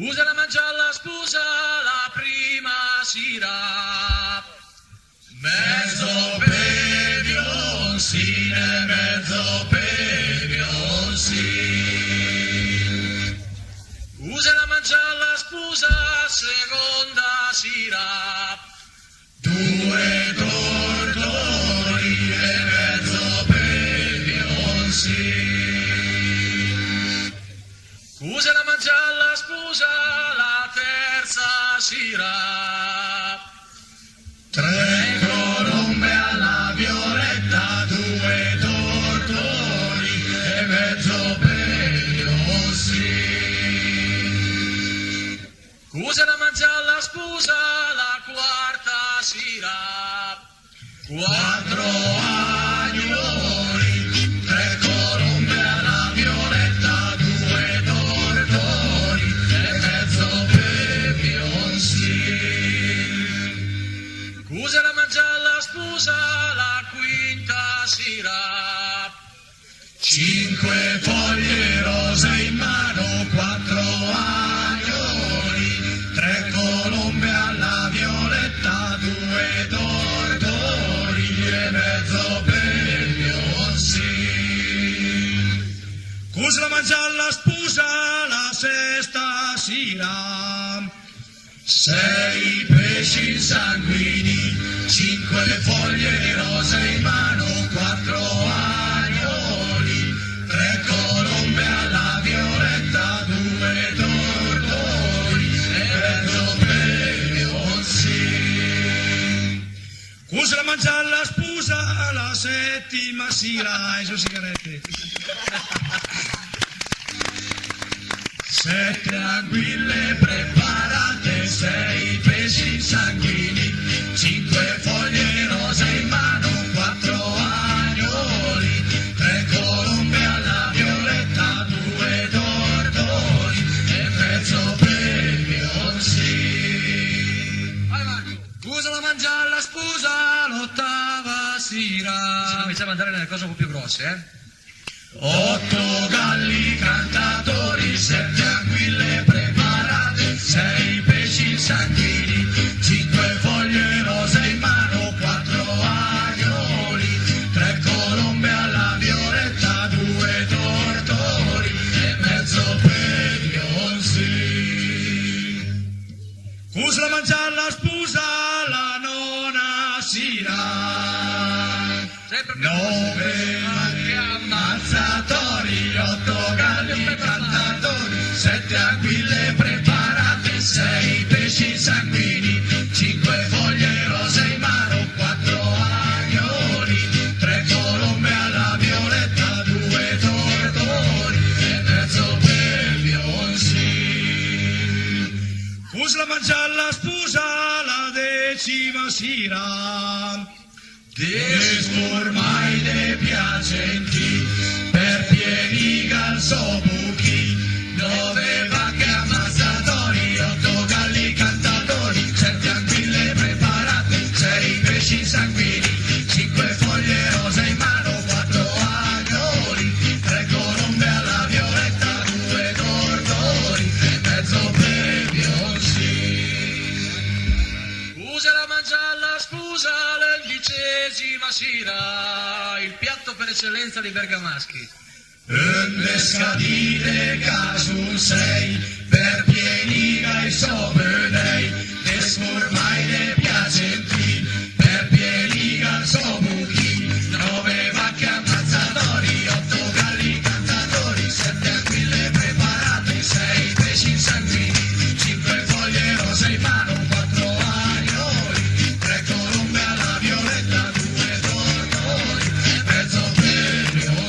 Usa la mangia alla sposa la prima sera. Mezzo pevioncine, mezzo pevioncine. Usa la mangia alla sposa seconda sera. 2 tortori e mezzo pevioncine. Usa la mangia alla sposa la terza sera. 3 colombe alla violetta, 2 tortori e mezzo pevioncine. Usa la mangia alla sposa la quarta sera. 4 agnoli, 3 colombe alla violetta, 2 tortori e mezzo pevioncine. Usa la mangia alla sposa la quinta sera. 5 foglie rose in mano, 4 agnoli, 3 colombe alla violetta, 2 tortori e mezzo pevioncine. Cosa la mangia alla sposa la sesta sera. 6 pesci sanguigni, 5 foglie di rose in mano, 4 agnoli, 3 colombe alla violetta, 2 tortori e mezzo pevioncine. Cosa la mangia alla sposa la settima sera. E sono sigarette. 7 anguille preparate, 6 pesci sanguigni, 5 foglie rose in mano, 4 agnoli, 3 colombe alla violetta, 2 tortori e mezzo pevioncine. Vai Marco! Cosa la mangia alla sposa l'ottava sera. Si cominciava ad andare nelle cose un po' più grosse, 8 galli cantatori, 7 anguille preparate, 6 pesci sanguigni, 5 foglie rose in mano, 4 agnoli, 3 colombe alla violetta, 2 tortori e mezzo pevioncine. Cosa la mangia alla sposa la nona sera. 9 ammazzatori, 8 galli cantatori, 7 anguille preparate, 6 pesci sanguigni, 5 foglie rose in mano, 4 agnoli, 3 colombe alla violetta, 2 tortori e mezzo pevioncine. Cosa la mangia alla sposa la decima sera. Des ormai de piacenti, per pieni galsobuchi, 9 vacche ammazzatori, 8 galli cantatori, 7 anguille preparate, 6 pesci sanguigni, 5 foglie rose in mano, 4 agnoli, 3 colombe alla violetta, 2 tortori e mezzo pevioncine. Usa la mangia alla sposa l'11ª sera, il piatto per eccellenza dei bergamaschi. Undescadite casul 6, per pieni gai sobenei, desformai de piacenti, per pieni gai sobuchi, 9 vacche ammazzatori, 8 galli cantatori, 7 anguille preparate, 6 pesci sanguigni, 5 foglie rose in mano, 4 agnoli, 3 colombe alla violetta, 2 tortori e mezzo pevioncine.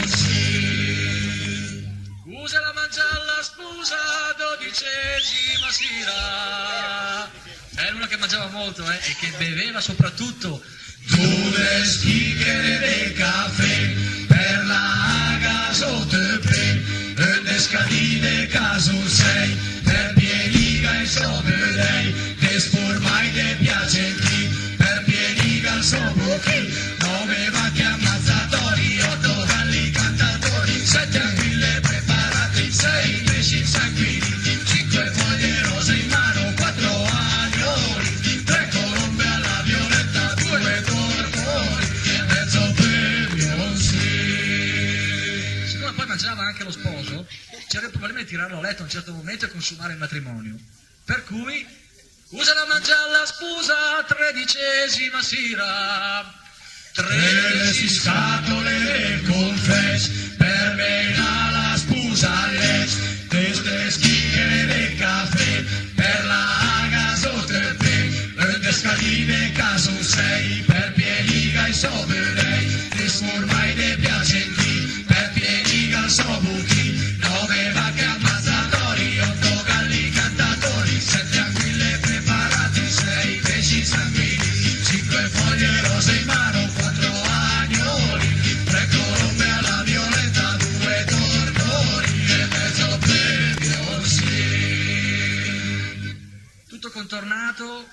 Usa la mangia alla sposa 12ª sera. Era una che mangiava molto e che beveva soprattutto 2 schichere di caffè per la gaso te pre, undescadite caso 6, per pieniga e sobenei, desformai de piacenti, per pieniga il sobuchi, 9 vacche ammazzatori, 8 galli cantatori, 7 anguille preparati, 6 pesci sanguigni, 5 foglie tirarlo a letto a un certo momento e consumare il matrimonio. Per cui, usa la mangiare la sposa, 13ª sera. 13 scatole con fes, per mena la sposa legge, teste schichere de caffè, per la gasote pe, le scaline caso 6, per pieniga e soberei, ormai de piacenti, per pieniga sobuti, 9 vacche ammazzatori, 8 galli cantatori, 7 anguille preparate, 6 pesci sanguigni, 5 foglie rose in mano, 4 agnoli, 3 colombe alla violetta, 2 tortori e mezzo premio sì. Tutto contornato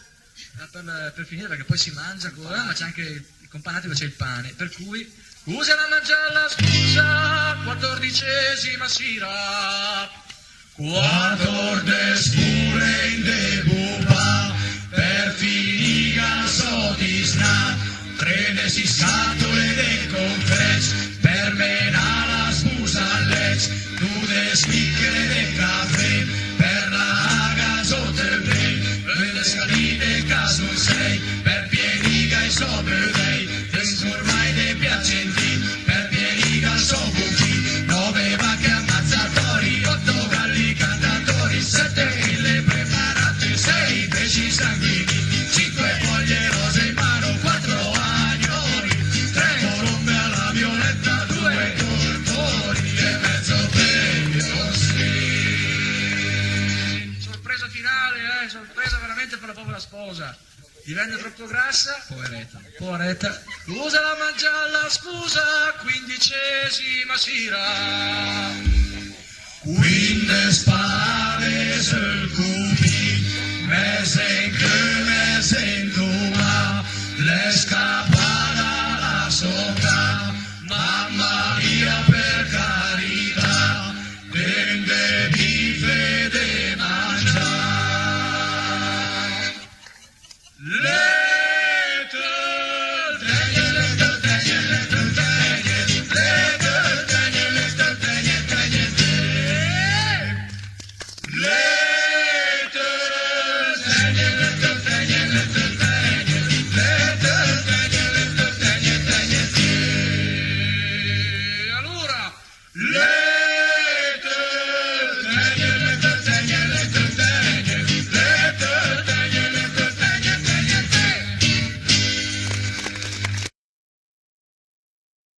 per finire, perché poi si mangia, ma c'è anche il companato dove c'è il pane, per cui usa la mangiare la scusa, 14ª sera. 14 pure in debuba, per finiga so di sna, 13 scatole de confres, per mena la scusa legge, 2 spicchere de caffè, per la gasote bene, le scaline caso 6, per pieniga e soberei, ormai de piacenti, per pieniga sobuchi, 9 vacche ammazzatori, 8 galli cantatori, 7 chille preparate, 6 pesci sanguigni, 5 foglie rose in mano, 4 agnoli, 3 colombe alla violetta, 2 tortori e mezzo premio sì. Sorpresa finale, sorpresa veramente per la povera sposa. Divenne troppo grassa, poveretta. Usa la mangiare la scusa, 15ª sera. Quinde spade sul